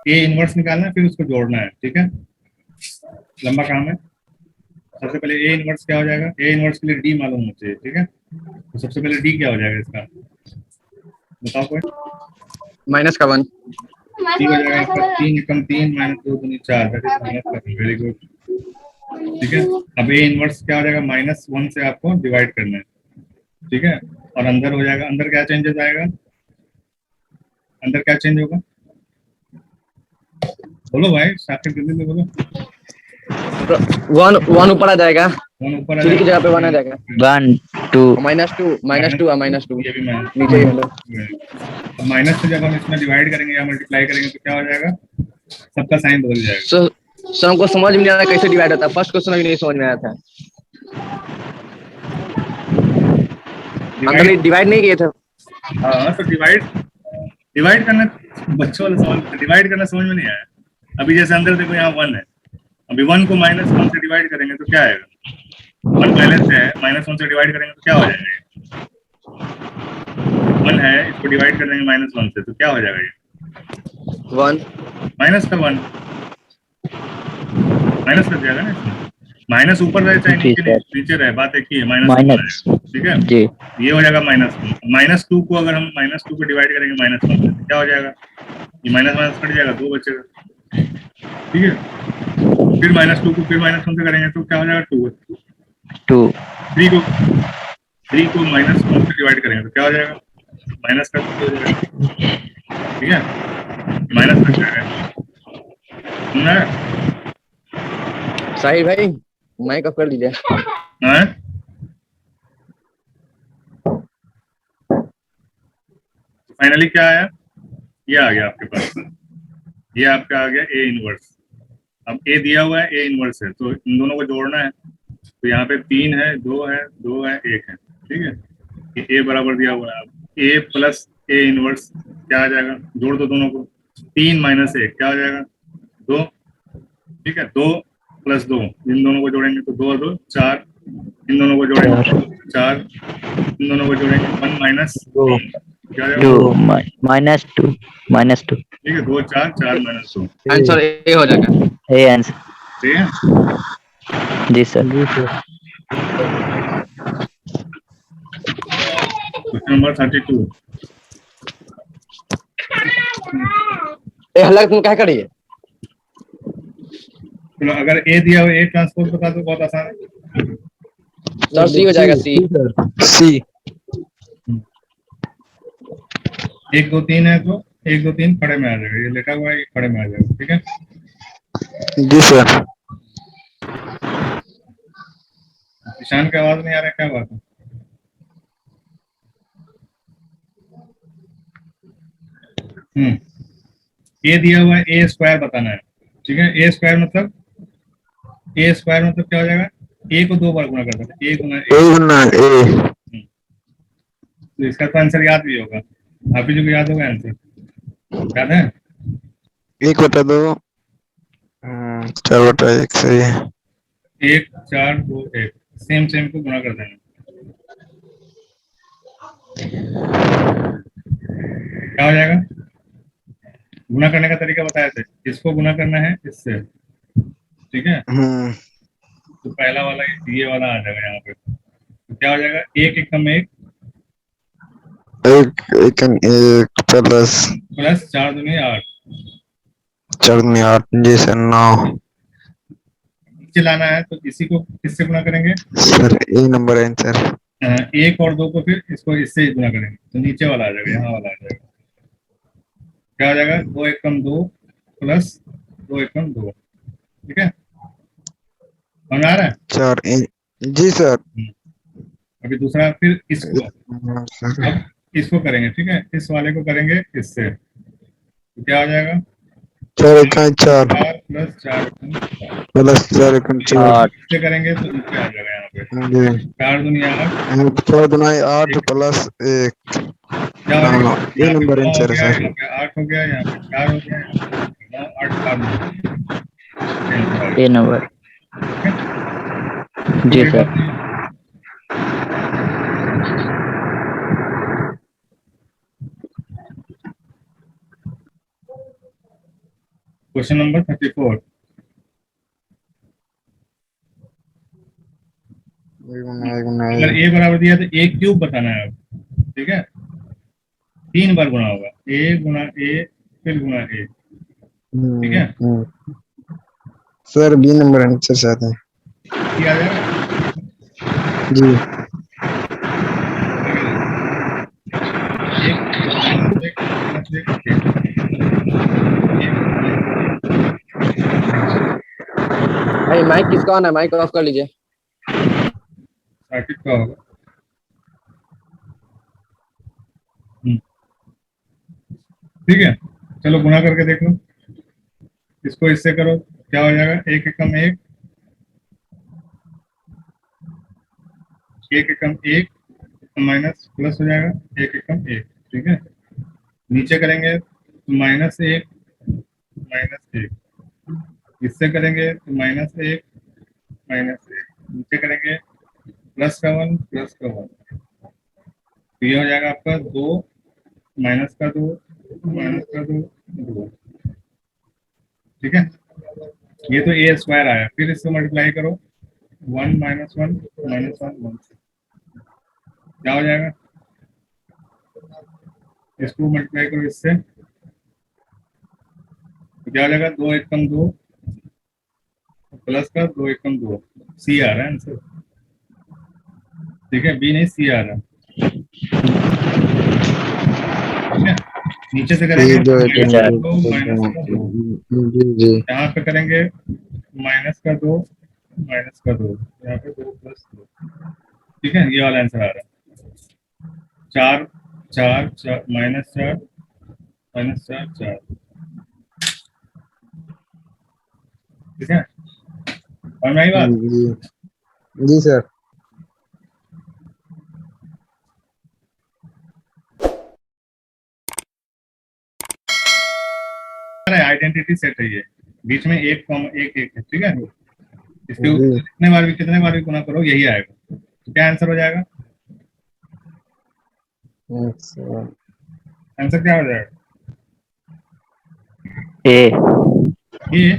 A inverse निकालना है, फिर उसको जोड़ना है, ठीक है। लंबा काम है। सबसे पहले ए इनवर्स क्या हो जाएगा, ए इनवर्स के लिए डी मालूम होना चाहिए, ठीक है। तो सबसे पहले डी क्या हो जाएगा इसका, बताओ कोई। माइनस का 1। डी हो जाएगा आपका 3 × 3 -2 × 4, दैट इज -7, वेरी गुड। ठीक है। अब ए इनवर्स क्या हो जाएगा, -1 से आपको डिवाइड करना है, ठीक है। और अंदर हो जाएगा, अंदर क्या चेंजेस आएगा, अंदर क्या चेंज होगा, बोलो भाई, साकिब जल्दी से बोलो। 1 ऊपर आ जाएगा, 1 ऊपर आ 3 की जाएगा, जगह पे 1 आ जाएगा। 1 2 -2 ये भी माइनस, नीचे ही मतलब। अब माइनस से जब हम इसमें डिवाइड करेंगे या मल्टीप्लाई करेंगे तो क्या हो जाएगा, सबका साइन बदल जाएगा। सो हमको समझ में नहीं आ रहा कैसे डिवाइड होता है, फर्स्ट क्वेश्चन अभी नहीं समझ में आया था। अंकल डिवाइड नहीं किए थे। हाँ तो डिवाइड डिवाइड करना बच्चों वाला सवाल, डिवाइड करना समझ में नहीं आया। अभी जैसे अंदर देखो यहाँ 1 है, अभी 1 को -1 से डिवाइड करेंगे तो क्या आएगा, 1 पहले से है, -1 से डिवाइड करेंगे तो क्या हो जाएगा, ये 1 है, इसको डिवाइड कर देंगे -1 से तो क्या हो जाएगा, ये 1 माइनस का 1 माइनस कर जाएगा ना इसमें, माइनस ऊपर रहे चाहे जी नीचे सर, नीचे रहे, बात एक ही है, माइनस -1, ठीक है। जी ये हो जाएगा -2 को अगर हम -2 को डिवाइड करेंगे -1 से तो क्या हो जाएगा, ये माइनस माइनस कट जाएगा, 2 बचेगा, ठीक है। फिर -2 को फिर -1 से करेंगे तो क्या हो जाएगा, 2। 2 3 को -1 से डिवाइड करेंगे तो क्या हो जाएगा, माइनस का 2 हो जाएगा, ठीक है, माइनस कट जाएगा, सुन रहा है। साहिल भाई माइक ऑफ कर दीजिए। हाँ? फाइनली क्या आया, ये आ गया आपके पास, ये आपका आ गया ए इनवर्स। अब ए दिया हुआ है, ए इनवर्स है, तो इन दोनों को जोड़ना है, तो यहाँ पे 3 है, 2 है, 2 है, 1 है, ठीक है। ये ए बराबर दिया हुआ है, अब ए प्लस ए इनवर्स क्या आ जाएगा, जोड़ दो दोनों को, 3 - 1 क्या हो जाएगा, 2, ठीक है। 2 + 2, इन दोनों को जोड़ेंगे तो 2 और 2 4, इन दोनों को जोड़ेंगे 4 तो 4, इन दोनों को जोड़ेंगे 1 - 2 3, क्या हो 2 जाएगा, -2 ठीक है, 2 4 4 -2, आंसर ए हो जाएगा। A answer. ठीक है। जी सर। Question number 32। ए हल्ला तुम क्या करिए। चलो अगर ए दिया हुआ, ए ट्रांसपोज बता दो, बहुत आसान है। सर सी हो जाएगा, सी। सी 1 2 3 है तो 1 2 3 खड़े में आ जाएगा, ये लिखा हुआ है, ये खड़े में आ जाएगा, ठीक है। जी सर। ईशान की आवाज नहीं आ रहा है, क्या बात है। ए दिया हुआ है, ए स्क्वायर बताना है, ठीक है। ए स्क्वायर मतलब क्या हो जाएगा, ए को 2 बार गुणा कर सकते हैं, ए गुना ए। तो इसका तो आंसर याद भी होगा, आप ही जो याद होगा आंसर, याद है। 1/2 4/1 सही है। 1 4 2 1 सेम सेम को गुणा कर देना, क्या हो जाएगा। गुणा करने का तरीका बताए थे, इसको गुणा करना है इससे, ठीक है। तो पहला वाला ये वाला आ जाएगा यहाँ पे, तो क्या हो जाएगा, 1 एकम 1 1 प्लस 4 दूनी 8, 4 दूनी 8, जी सर 9। नीचे लाना है तो इसी को किससे गुणा करेंगे, सर ए नंबर आंसर। 1 और 2 को फिर इसको इससे गुणा करेंगे तो नीचे वाला आ जाएगा, यहाँ वाला आ जाएगा, क्या हो जाएगा, 2 एकम 2 प्लस 2 एकम 2, ठीक है। समझ आ रहा है। 4 जी सर। अभी दूसरा फिर इसको, अब इसको करेंगे, ठीक है, इस वाले को करेंगे इससे, तो क्या हो जाएगा, 4 1 4 प्लस 4 प्लस 4 1 4 इससे करेंगे तो नीचे आ जाएगा यहाँ पे, जी 4 दूनी 8, 4 दूनी 8 प्लस 1 क्या हो 9। जाएगा, ये यहाँ पे नंबर 9 हो आंसर गया, है यहाँ सर। पे 8 हो गया, यहाँ पे 4 हो गया, 9 8 4 ए नंबर। जी सर। Question number 34। अगर a बराबर दिया तो a क्यूब बताना है अब, ठीक है। 3 बार गुणा होगा, a गुणा a फिर गुणा a, ठीक है। सर बी नंबर आंसर चाहते हैं। ये आ जाएगा जी एक माइनस एक प्लस एक भाई माइक किसका ऑन है? माइक ऑफ कर लीजिए। सर्किट का होगा। ठीक है, चलो गुणा करके देख लो, इसको इससे करो, क्या हो जाएगा, एक एकम एक, एक एकम एक माइनस प्लस हो जाएगा एक एकम एक, ठीक है। नीचे करेंगे तो माइनस एक माइनस एक, इससे करेंगे तो माइनस एक माइनस एक, नीचे करेंगे प्लस का वन प्लस का वन, तो ये हो जाएगा आपका दो माइनस का दो माइनस का दो दो, ठीक है। ये तो ए स्क्वायर आया, फिर इसको मल्टीप्लाई करो, one minus one minus one one, क्या हो जाएगा, इसको मल्टीप्लाई करो इससे, तो क्या हो जाएगा, दो एकम दो प्लस का दो एकम दो, सी आ रहा है आंसर, ठीक है, बी नहीं सी आ रहा, ठीक है। नीचे से करेंगे दो माइनस का दो माइनस का दो, जी यहाँ पे करेंगे माइनस का दो माइनस का दो, यहाँ पे दो प्लस दो, ठीक है, ये वाला आंसर आ रहा है, चार चार चार माइनस चार चार चार, ठीक है। और मैं बात जी सर। आइडेंटिटी सेट है ये, बीच में एक कॉमा एक एक है, ठीक है। इसके ऊपर कितने बार भी गुना करो यही आएगा, तो क्या आंसर हो जाएगा, आंसर क्या हो जाएगा, ए ये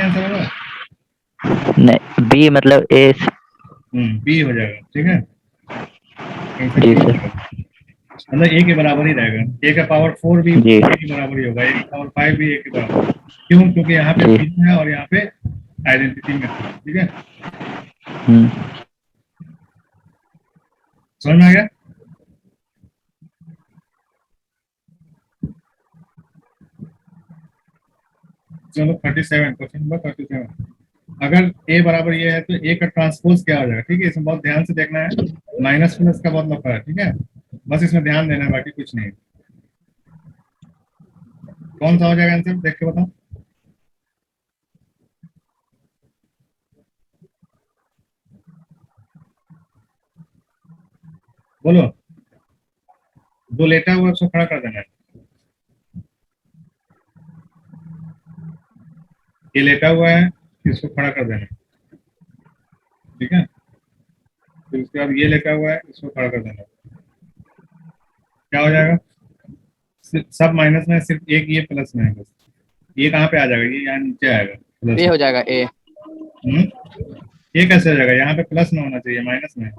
आंसर होगा, नहीं बी मतलब ए। बी हो जाएगा, ठीक है। जी सर। मतलब ए के बराबर ही रहेगा, ए का पावर 4 भी जी। ए के बराबर ही होगा, ए का पावर 5 भी ए के बराबर, क्यों, क्योंकि यहाँ पे जी। बीच है और यहाँ पे आइडेंटिटी में, ठीक है। समझ में आ गया। चलो 37, क्वेश्चन नंबर 37, अगर ए बराबर ये है तो ए का ट्रांसपोज क्या हो जाएगा, ठीक है, इसमें बहुत ध्यान से देखना है, माइनस प्लस का बहुत लफड़ा है, ठीक है, बस इसमें ध्यान देना है, बाकी कुछ नहीं। कौन सा हो जाएगा आंसर, देख के बताओ, बोलो, दो लेटा हुआ उसको खड़ा कर देना है, ये लेटा हुआ है इसको खड़ा कर देना है, ठीक है, फिर उसके बाद ये लेटा हुआ है इसको खड़ा कर देना है, क्या हो जाएगा, सब माइनस में, सिर्फ एक ये प्लस में है, बस ये कहाँ पे आ जाएगा, ये यहाँ नीचे आएगा प्लस, ए हो जाएगा ए। ये कैसे हो जाएगा, यहाँ पे प्लस में होना चाहिए, माइनस में,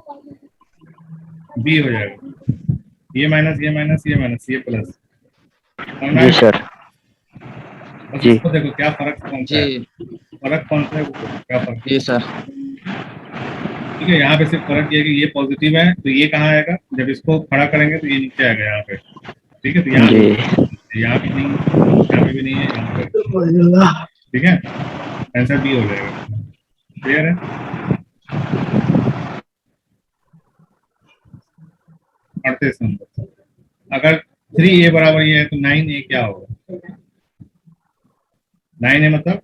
बी हो जाएगा, ये माइनस ये माइनस ये माइनस ये प्लस, जी सर। बस इसको देखो क्या फर्क कौन सा है, जी फर्क कौन सा है, क्या फर्क, जी सर। ठीक है। यहाँ पे सिर्फ फर्क ये है कि ये पॉजिटिव है तो ये कहाँ आएगा, जब इसको खड़ा करेंगे तो ये नीचे आएगा यहाँ पे, ठीक है, तो यहाँ पे नहीं, यहाँ पे भी नहीं है, यहाँ पे, ठीक है, आंसर बी हो जाएगा, क्लियर है। 38 नंबर, अगर 3a बराबर ये है तो 9a क्या होगा, 9a मतलब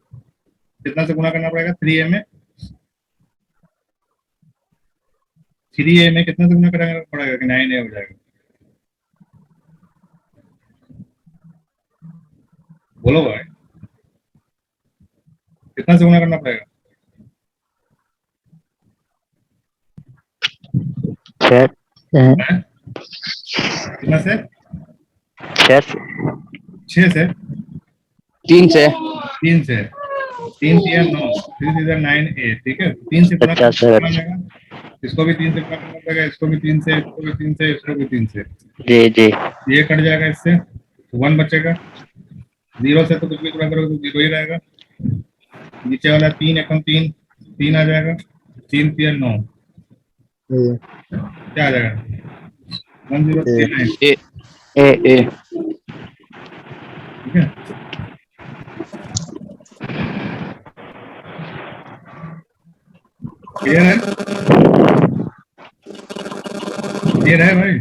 कितना से गुना करना पड़ेगा, 3a में, 3a में कितना से गुना करना पड़ेगा कि 9a हो जाएगा, बोलो भाई, कितना से गुना करना पड़ेगा, कितना से, 6 से, तीन से। 3 से, 3 3 9, 3 3 9 8, ठीक है। 3 से गुणा अच्छा सर। करना पड़ेगा, इसको भी 3 से गुणा करना पड़ेगा, इसको भी 3 से, इसको भी 3 से, इसको भी 3 से, जी जी ये कट जाएगा इससे, तो 1 बचेगा। 0 से तो कुछ भी गुणा करोगे तो 0 ही रहेगा। नीचे वाला 3 एकम 3, 3 आ जाएगा, 3 3 9, ए क्या आ जाएगा? 1039, ए ए ए ठीक है। क्लियर है? क्लियर है भाई?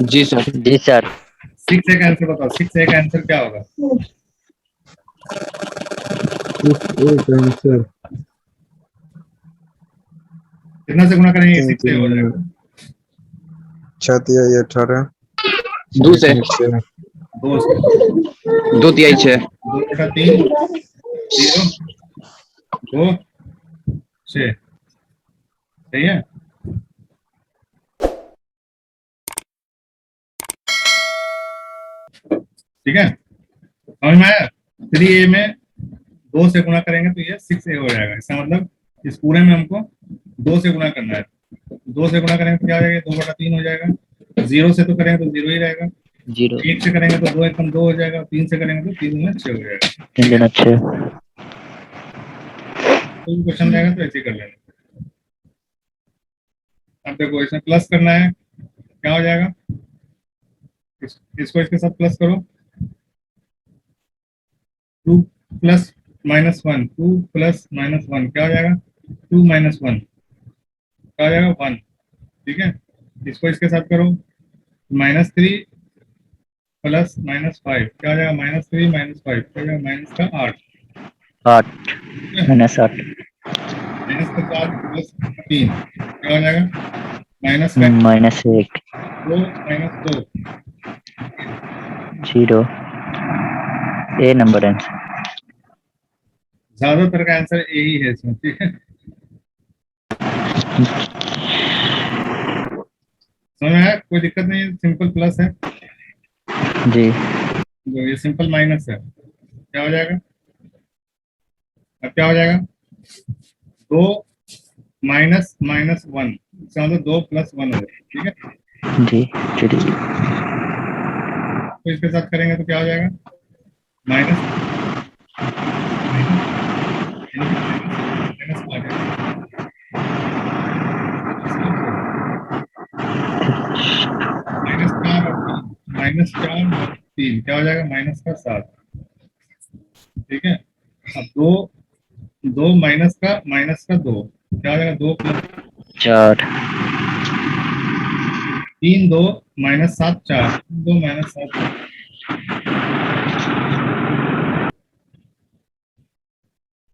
जी सर। जी सर। 6 एक आंसर बताओ, 6 एक आंसर क्या होगा? एक आंसर कितना से गुणा करेंगे? 6 से हो 3 जाएगा। 6 तिया 18 दो से। 2 से, 2 तिहाई 6। 2 बटा 3, 0 2 6, सही है। ठीक है, समझ में आया? 3a में 2 से गुणा करेंगे तो ये 6a हो जाएगा। इसका मतलब इस पूरे में हमको 2 से गुणा करना है। 2 से गुणा करेंगे तो क्या हो जाएगा? 2 बटा 3 हो जाएगा। 0 से तो करेंगे तो 0 ही रहेगा। 0 1 से करेंगे तो 2 एकम 2 हो जाएगा। 3 से करेंगे तो 3 में 6 हो जाएगा। 3 दिन अच्छे। कोई क्वेश्चन रहेगा तो ऐसे ही कर लेना। अब देखो इसमें प्लस करना है, क्या हो जाएगा? इसको इसके साथ प्लस करो, 2 प्लस माइनस 1, 2 प्लस माइनस 1 क्या हो जाएगा? 2 माइनस 1 क्या हो जाएगा? 1, ठीक है। इसको इसके साथ करो, -3 प्लस -5 क्या हो जाएगा? -3 -5 क्या हो जाएगा? माइनस का 8, 8 -8 माइनस का 4 प्लस 3 क्या हो जाएगा? माइनस का -1 2 -2, 0 ए नंबर है। ज्यादातर का आंसर यही है इसमें, ठीक है। समझ में आया? कोई दिक्कत नहीं है, सिंपल प्लस है, जी ये सिंपल माइनस है, क्या हो जाएगा? अब क्या हो जाएगा? 2 माइनस माइनस 1, इसका मतलब 2 प्लस 1 हो जाएगा, ठीक है। जी चलिए। तो इसके साथ करेंगे तो क्या हो जाएगा? माइनस माइनस आ जाएगा, -4 और 3 क्या हो जाएगा? माइनस का 7, ठीक है। अब 2 माइनस का 2 क्या हो जाएगा? 2 प्लस 4 3, 2 -7 4, 2 -7,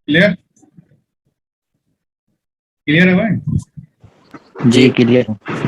क्लियर? क्लियर है भाई? जी क्लियर।